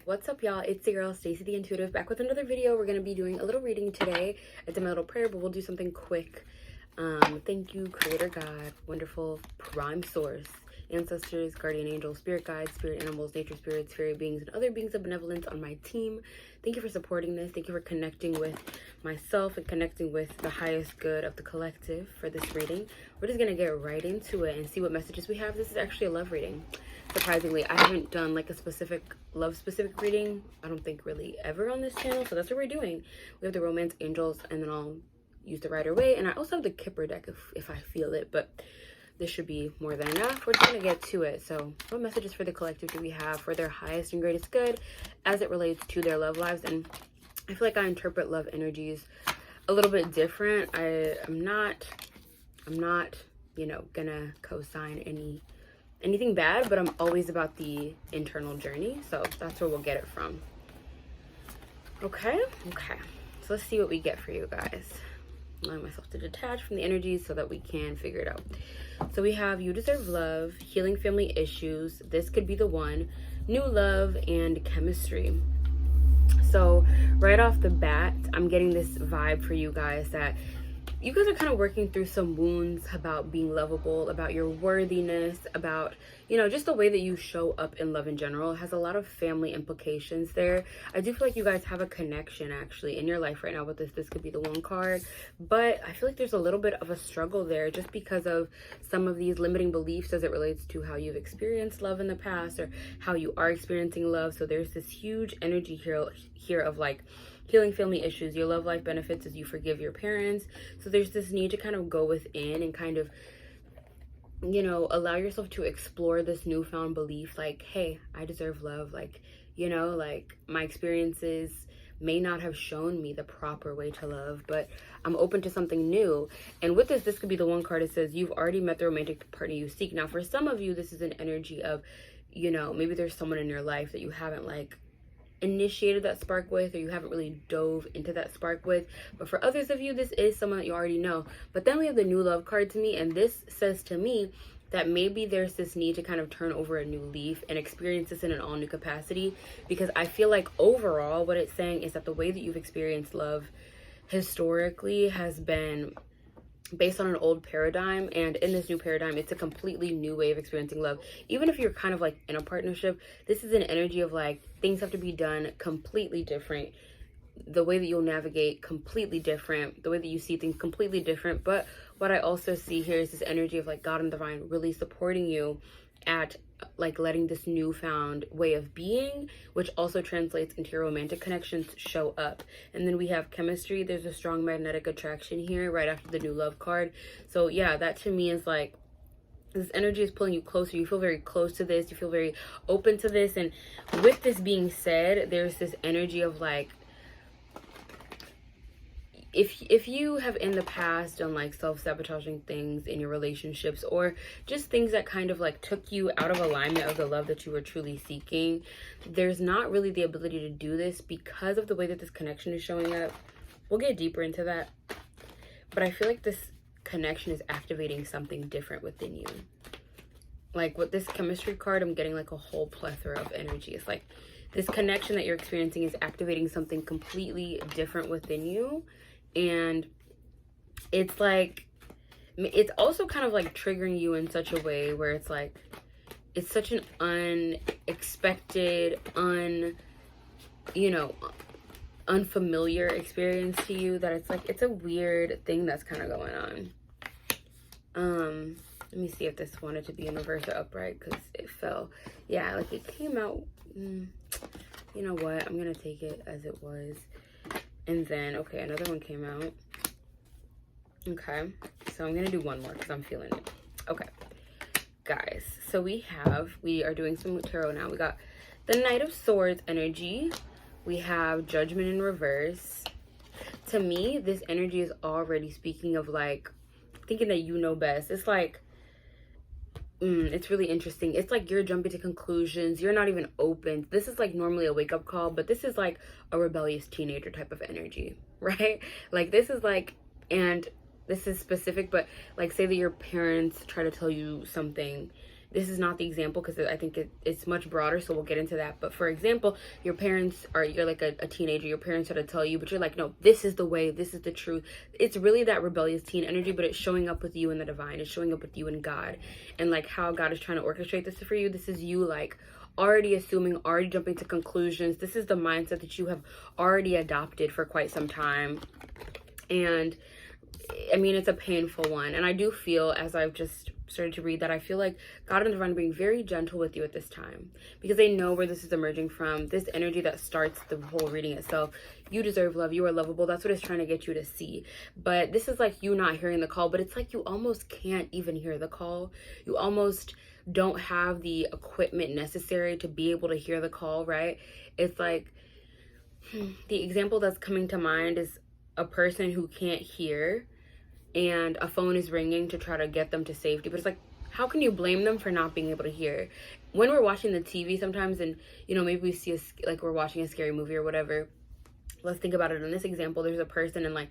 What's up, y'all? It's the girl Stacy the Intuitive, back with another video. We're going to be doing a little reading today. It's a little prayer, but we'll do something quick. Thank you, Creator God, wonderful prime source, ancestors, guardian angels, spirit guides, spirit animals, nature spirits, fairy beings, and other beings of benevolence on my team. Thank you for supporting this. Thank you for connecting with myself and connecting with the highest good of the collective for this reading. We're just going to get right into it and see what messages we have. This is actually a love reading. Surprisingly, I haven't done like a love-specific reading, I don't think really ever on this channel, so that's what we're doing. We have the romance angels, and then I'll use the Rider-Waite, and I also have the Kipper deck if I feel it, but this should be more than enough. We're just gonna get to it. So what messages for the collective do we have for their highest and greatest good as it relates to their love lives? And I feel like I interpret love energies a little bit different. I'm not you know, gonna co-sign anything bad, but I'm always about the internal journey, so that's where we'll get it from. Okay, so let's see what we get for you guys. Allowing myself to detach from the energies so that we can figure it out. So we have you deserve love, healing family issues, this could be the one, new love, and chemistry. So right off the bat, I'm getting this vibe for you guys that you guys are kind of working through some wounds about being lovable, about your worthiness, about, you know, just the way that you show up in love in general. It has a lot of family implications there. I do feel like you guys have a connection actually in your life right now with this. This could be the one card, but I feel like there's a little bit of a struggle there just because of some of these limiting beliefs as it relates to how you've experienced love in the past or how you are experiencing love. So there's this huge energy here of like healing family issues. Your love life benefits as you forgive your parents. So there's this need to kind of go within and kind of, you know, allow yourself to explore this newfound belief like, hey, I deserve love. Like, you know, like my experiences may not have shown me the proper way to love, but I'm open to something new. And with this could be the one card that says you've already met the romantic partner you seek. Now, for some of you, this is an energy of, you know, maybe there's someone in your life that you haven't like initiated that spark with, or you haven't really dove into that spark with, but for others of you, this is someone that you already know. But then we have the new love card to me, and this says to me that maybe there's this need to kind of turn over a new leaf and experience this in an all new capacity, because I feel like overall what it's saying is that the way that you've experienced love historically has been based on an old paradigm, and in this new paradigm it's a completely new way of experiencing love. Even if you're kind of like in a partnership, this is an energy of like things have to be done completely different, the way that you'll navigate completely different, the way that you see things completely different. But what I also see here is this energy of like God and divine really supporting you at like letting this newfound way of being, which also translates into your romantic connections, show up. And then we have chemistry. There's a strong magnetic attraction here right after the new love card. So yeah, that to me is like this energy is pulling you closer. You feel very close to this, you feel very open to this. And with this being said, there's this energy of like, if you have in the past done like self-sabotaging things in your relationships, or just things that kind of like took you out of alignment of the love that you were truly seeking, there's not really the ability to do this because of the way that this connection is showing up. We'll get deeper into that, but I feel like this connection is activating something different within you. Like with this chemistry card, I'm getting like a whole plethora of energy. It's like this connection that you're experiencing is activating something completely different within you. And it's like, it's also kind of like triggering you in such a way where it's like, it's such an unexpected, unfamiliar experience to you that it's like, it's a weird thing that's kind of going on. Let me see if this wanted to be in reverse or upright, because it fell. Yeah, like it came out, you know what, I'm gonna take it as it was. And then, okay, another one came out. Okay, so I'm gonna do one more because I'm feeling it. Okay, guys, so we are doing some tarot now. We got the Knight of Swords energy. We have Judgment in reverse. To me, this energy is already speaking of like, thinking that you know best. It's like, it's really interesting. It's like you're jumping to conclusions. You're not even open. This is like normally a wake-up call, but this is like a rebellious teenager type of energy, right? Like this is like, and this is specific, but like say that your parents try to tell you something this is not the example because I think it's much broader, so we'll get into that. But for example, your parents are, you're like a teenager, your parents are to tell you, but you're like, no, this is the way, this is the truth. It's really that rebellious teen energy, but it's showing up with you in the divine. It's showing up with you in God, and like how God is trying to orchestrate this for you. This is you like already assuming, already jumping to conclusions. This is the mindset that you have already adopted for quite some time. And I mean, it's a painful one. And I do feel, as I've just started to read, that I feel like God and the divine are being very gentle with you at this time, because they know where this is emerging from. This energy that starts the whole reading itself. You deserve love. You are lovable. That's what it's trying to get you to see. But this is like you not hearing the call, but it's like you almost can't even hear the call. You almost don't have the equipment necessary to be able to hear the call, right? It's like, the example that's coming to mind is a person who can't hear and a phone is ringing to try to get them to safety. But it's like, how can you blame them for not being able to hear? When we're watching the TV sometimes, and you know, maybe we see like we're watching a scary movie or whatever, let's think about it. In this example, there's a person and like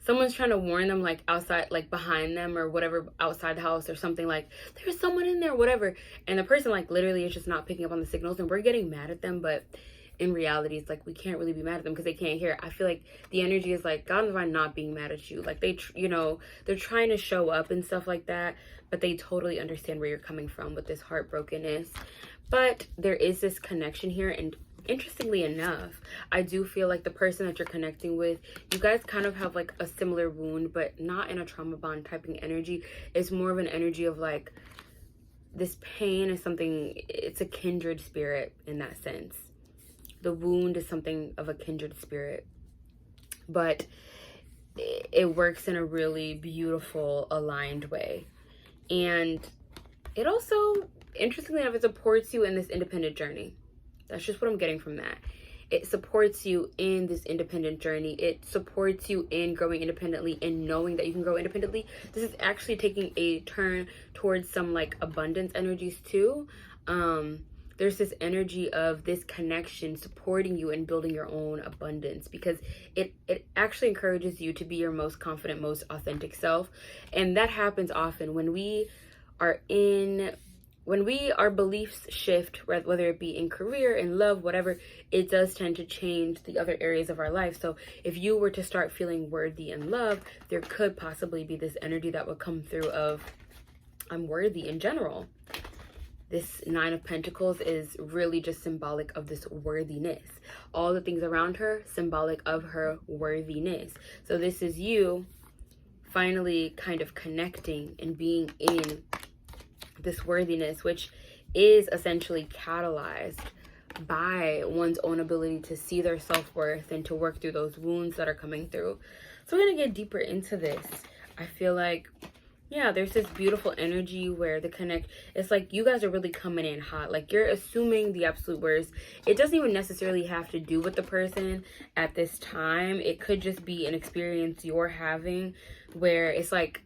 someone's trying to warn them, like outside, like behind them or whatever, outside the house or something, like there's someone in there, whatever, and the person like literally is just not picking up on the signals, and we're getting mad at them. But in reality, it's like we can't really be mad at them because they can't hear. I feel like the energy is like God and divine not being mad at you. Like they, you know, they're trying to show up and stuff like that, but they totally understand where you're coming from with this heartbrokenness. But there is this connection here, and interestingly enough, I do feel like the person that you're connecting with, you guys kind of have like a similar wound, but not in a trauma bond typing energy. It's more of an energy of like this pain is something, it's a kindred spirit in that sense. The wound is something of a kindred spirit, but it works in a really beautiful, aligned way. And it also, interestingly enough, it supports you in this independent journey. That's just what I'm getting from that. It supports you in this independent journey. It supports you in growing independently and knowing that you can grow independently. This is actually taking a turn towards some like abundance energies too. There's this energy of this connection supporting you in building your own abundance, because it actually encourages you to be your most confident, most authentic self. And that happens often when our beliefs shift, whether it be in career, in love, whatever, it does tend to change the other areas of our life. So if you were to start feeling worthy in love, there could possibly be this energy that would come through of, I'm worthy in general. This Nine of Pentacles is really just symbolic of this worthiness. All the things around her, symbolic of her worthiness. So this is you finally kind of connecting and being in this worthiness, which is essentially catalyzed by one's own ability to see their self-worth and to work through those wounds that are coming through. So we're going to get deeper into this. I feel like, yeah, there's this beautiful energy where it's like you guys are really coming in hot. Like you're assuming the absolute worst. It doesn't even necessarily have to do with the person at this time. It could just be an experience you're having where it's like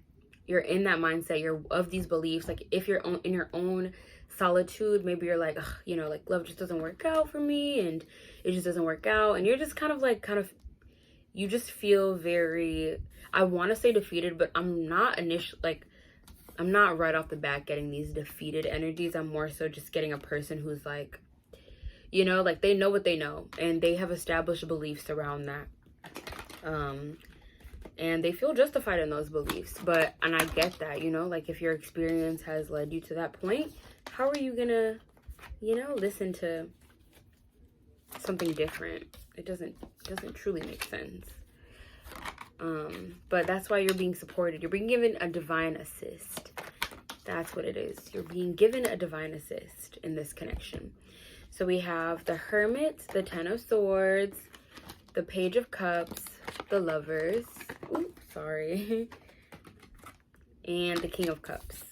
you're in that mindset, you're of these beliefs. Like if you're in your own solitude, maybe you're like, ugh, you know, like love just doesn't work out for me and it just doesn't work out. And you're just kind of, you just feel very, I want to say defeated, but I'm not I'm not right off the bat getting these defeated energies. I'm more so just getting a person who's like, you know, like they know what they know and they have established beliefs around that. And they feel justified in those beliefs. And I get that, you know, like if your experience has led you to that point, how are you gonna, you know, listen to something different? It doesn't truly make sense. But that's why you're being supported. You're being given a divine assist. That's what it is. You're being given a divine assist in this connection. So we have the Hermit, the Ten of Swords, the Page of Cups, the Lovers, oops, sorry, and the King of Cups.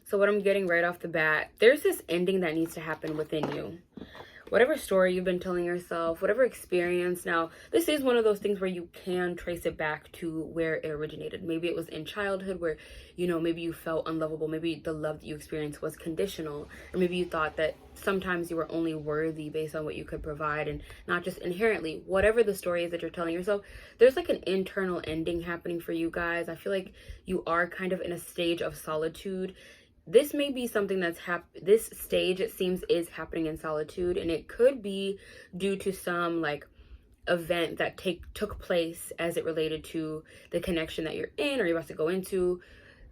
So what I'm getting right off the bat, there's this ending that needs to happen within you. Whatever story you've been telling yourself, whatever experience. Now, this is one of those things where you can trace it back to where it originated. Maybe it was in childhood where, you know, maybe you felt unlovable. Maybe the love that you experienced was conditional. Or maybe you thought that sometimes you were only worthy based on what you could provide and not just inherently. Whatever the story is that you're telling yourself, there's like an internal ending happening for you guys. I feel like you are kind of in a stage of solitude. this may be something that's this stage, it seems, is happening in solitude, and it could be due to some like event that took place as it related to the connection that you're in or you're about to go into.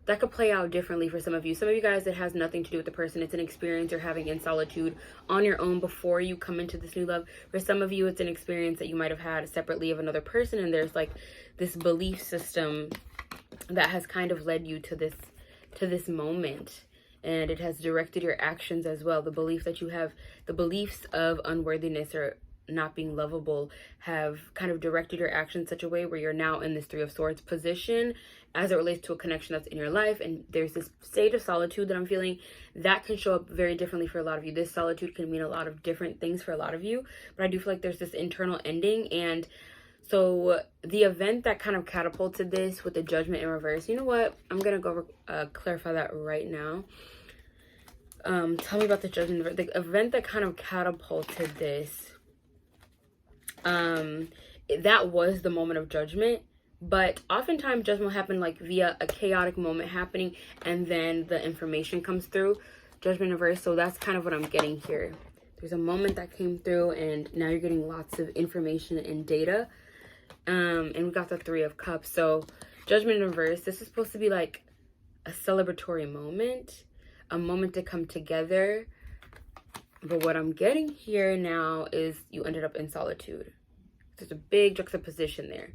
That could play out differently for some of you. Some of you guys, it has nothing to do with the person. It's an experience you're having in solitude on your own before you come into this new love. For some of you, it's an experience that you might have had separately of another person, and there's like this belief system that has kind of led you to this moment, and it has directed your actions as well. The belief that you have, the beliefs of unworthiness or not being lovable have kind of directed your actions in such a way where you're now in this Three of Swords position as it relates to a connection that's in your life. And there's this state of solitude that I'm feeling that can show up very differently for a lot of you. This solitude can mean a lot of different things for a lot of you, but I do feel like there's this internal ending. And so the event that kind of catapulted this with the Judgment in reverse, you know what, I'm gonna go clarify that right now. Tell me about the Judgment, the event that kind of catapulted this. That was the moment of judgment, but oftentimes judgment will happen like via a chaotic moment happening, and then the information comes through. Judgment in reverse. So that's kind of what I'm getting here. There's a moment that came through, and now you're getting lots of information and data. And we got the Three of Cups. So Judgment in reverse, this is supposed to be like a celebratory moment, a moment to come together. But what I'm getting here now is you ended up in solitude. There's a big juxtaposition there,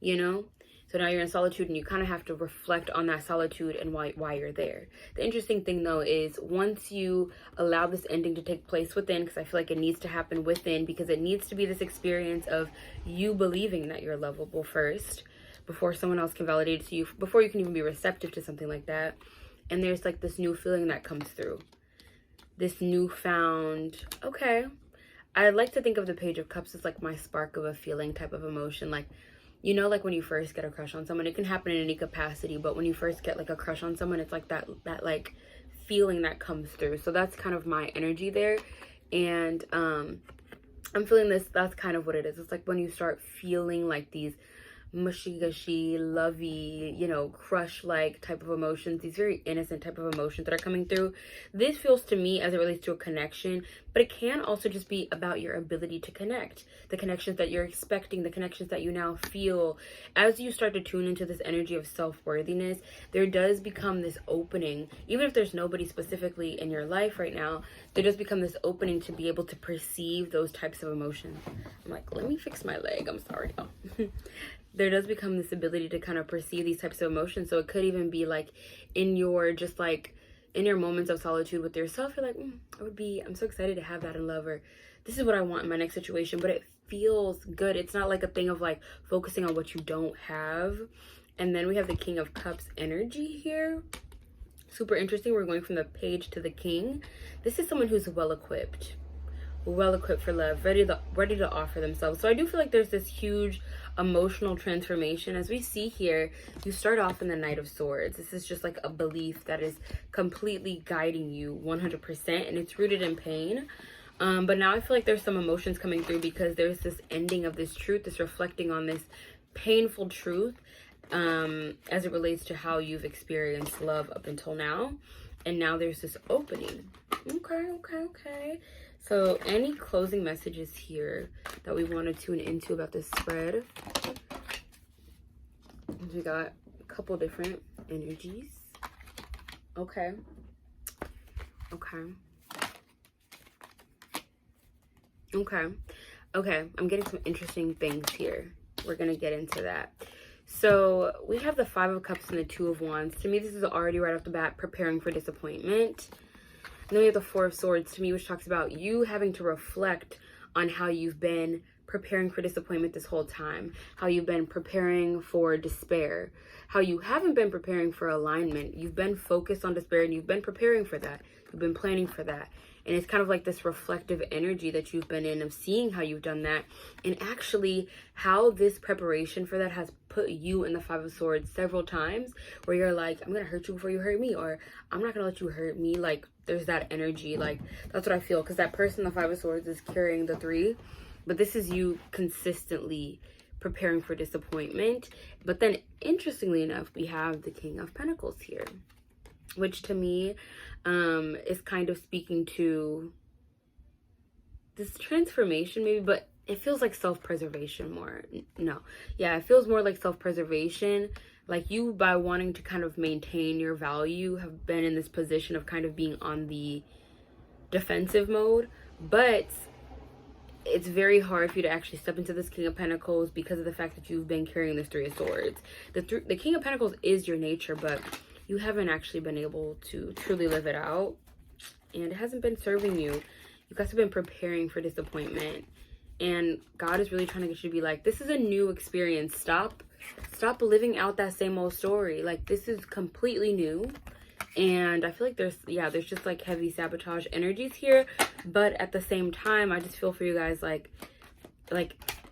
you know? So now you're in solitude, and you kind of have to reflect on that solitude and why you're there. The interesting thing, though, is once you allow this ending to take place within, because I feel like it needs to happen within, because it needs to be this experience of you believing that you're lovable first, before someone else can validate it to you, before you can even be receptive to something like that. And there's like this new feeling that comes through. This newfound, okay. I like to think of the Page of Cups as like my spark of a feeling type of emotion. Like, you know, like when you first get a crush on someone, it can happen in any capacity, but when you first get like a crush on someone, it's like that like feeling that comes through. So that's kind of my energy there. And I'm feeling this, that's kind of what it is. It's like when you start feeling like these mushy gushy, lovey, you know, crush like type of emotions, these very innocent type of emotions that are coming through. This feels to me as it relates to a connection, but it can also just be about your ability to connect, the connections that you're expecting, the connections that you now feel. As you start to tune into this energy of self-worthiness, there does become this opening, even if there's nobody specifically in your life right now, there does become this opening to be able to perceive those types of emotions. I'm like, let me fix my leg, I'm sorry y'all. There does become this ability to kind of perceive these types of emotions. So it could even be like in your, just like in your moments of solitude with yourself, you're like, I'm so excited to have that in love, or this is what I want in my next situation, but it feels good. It's not like a thing of like focusing on what you don't have. And then we have the King of Cups energy here. Super interesting. We're going from the Page to the King. This is someone who's well-equipped for love, ready to offer themselves. So I do feel like there's this huge emotional transformation. As we see here, you start off in the Knight of Swords. This is just like a belief that is completely guiding you 100%, and it's rooted in pain. But now I feel like there's some emotions coming through, because there's this ending of this truth, this reflecting on this painful truth as it relates to how you've experienced love up until now. And now there's this opening. Okay. So any closing messages here that we want to tune into about this spread? We got a couple different energies. Okay. I'm getting some interesting things here. We're going to get into that. So we have the Five of Cups and the Two of Wands. To me, this is already right off the bat preparing for disappointment. And then we have the Four of Swords, to me, which talks about you having to reflect on how you've been preparing for disappointment this whole time, how you've been preparing for despair, how you haven't been preparing for alignment. You've been focused on despair, and you've been preparing for that. You've been planning for that. And it's kind of like this reflective energy that you've been in of seeing how you've done that, and actually how this preparation for that has put you in the Five of Swords several times, where you're like, I'm going to hurt you before you hurt me, or I'm not going to let you hurt me. Like, there's that energy. Like, that's what I feel, because that person, the Five of Swords, is carrying the Three, but this is you consistently preparing for disappointment. But then, interestingly enough, we have the King of Pentacles here. which to me is kind of speaking to this transformation maybe, but it feels like self-preservation more. No, yeah, it feels more like self-preservation. Like you, by wanting to kind of maintain your value, have been in this position of kind of being on the defensive mode, but it's very hard for you to actually step into this King of Pentacles because of the fact that you've been carrying this Three of Swords. The King of Pentacles is your nature, but you haven't actually been able to truly live it out, and it hasn't been serving you. You guys have been preparing for disappointment, and God is really trying to get you to be like, this is a new experience. Stop living out that same old story. Like, this is completely new. And I feel like there's just like heavy sabotage energies here, but at the same time, I just feel for you guys like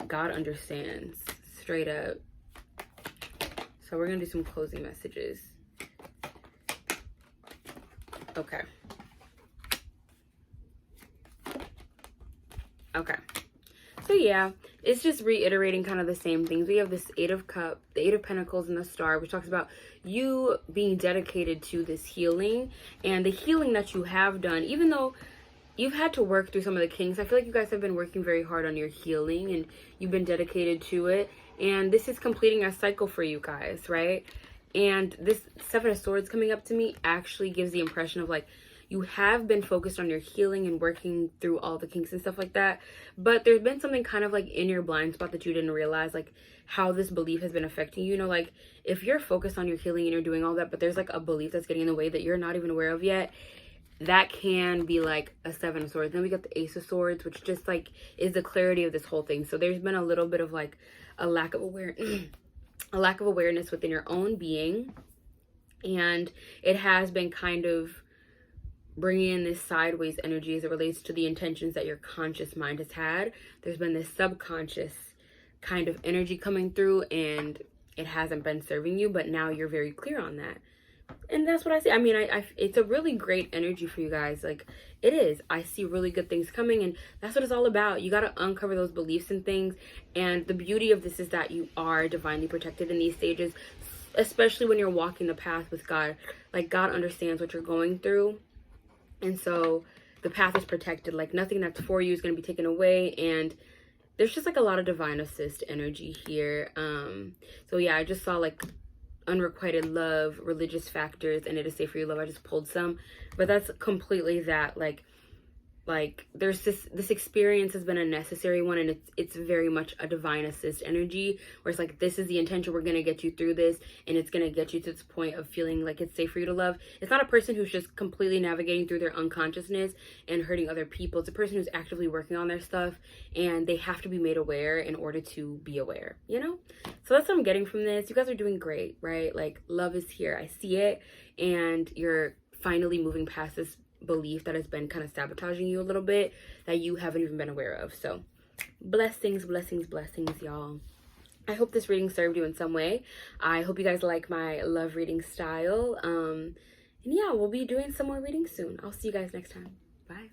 God understands, straight up. So we're gonna do some closing messages. Okay. So yeah, it's just reiterating kind of the same things. We have this Eight of Cups, the Eight of Pentacles, and the Star, which talks about you being dedicated to this healing, and the healing that you have done, even though you've had to work through some of the kings. I feel like you guys have been working very hard on your healing, and you've been dedicated to it, and this is completing a cycle for you guys, right? And this Seven of Swords coming up to me actually gives the impression of like, you have been focused on your healing and working through all the kinks and stuff like that. But there's been something kind of like in your blind spot that you didn't realize, like how this belief has been affecting you. You know, like if you're focused on your healing and you're doing all that, but there's like a belief that's getting in the way that you're not even aware of yet, that can be like a Seven of Swords. Then we got the Ace of Swords, which just like is the clarity of this whole thing. So there's been a little bit of like a lack of awareness within your own being. And it has been kind of bringing in this sideways energy as it relates to the intentions that your conscious mind has had. There's been this subconscious kind of energy coming through, and it hasn't been serving you, but now you're very clear on that. And that's what I see. I mean, it's a really great energy for you guys. Like, it is. I see really good things coming, and that's what it's all about. You got to uncover those beliefs and things. And the beauty of this is that you are divinely protected in these stages, especially when you're walking the path with God. Like, God understands what you're going through. And so the path is protected. Like, nothing that's for you is going to be taken away. And there's just like a lot of divine assist energy here. So yeah, I just saw like unrequited love, religious factors, and it is safe for you love. I just pulled some, but that's completely that. Like there's this experience has been a necessary one, and it's very much a divine assist energy where it's like, this is the intention, we're gonna get you through this, and it's gonna get you to this point of feeling like it's safe for you to love. It's not a person who's just completely navigating through their unconsciousness and hurting other people. It's a person who's actively working on their stuff, and they have to be made aware in order to be aware, you know? So that's what I'm getting from this. You guys are doing great, right? Like, love is here. I see it, and you're finally moving past this belief that has been kind of sabotaging you a little bit that you haven't even been aware of. So blessings, y'all. I hope this reading served you in some way. I hope you guys like my love reading style. And yeah, we'll be doing some more readings soon. I'll see you guys next time. Bye.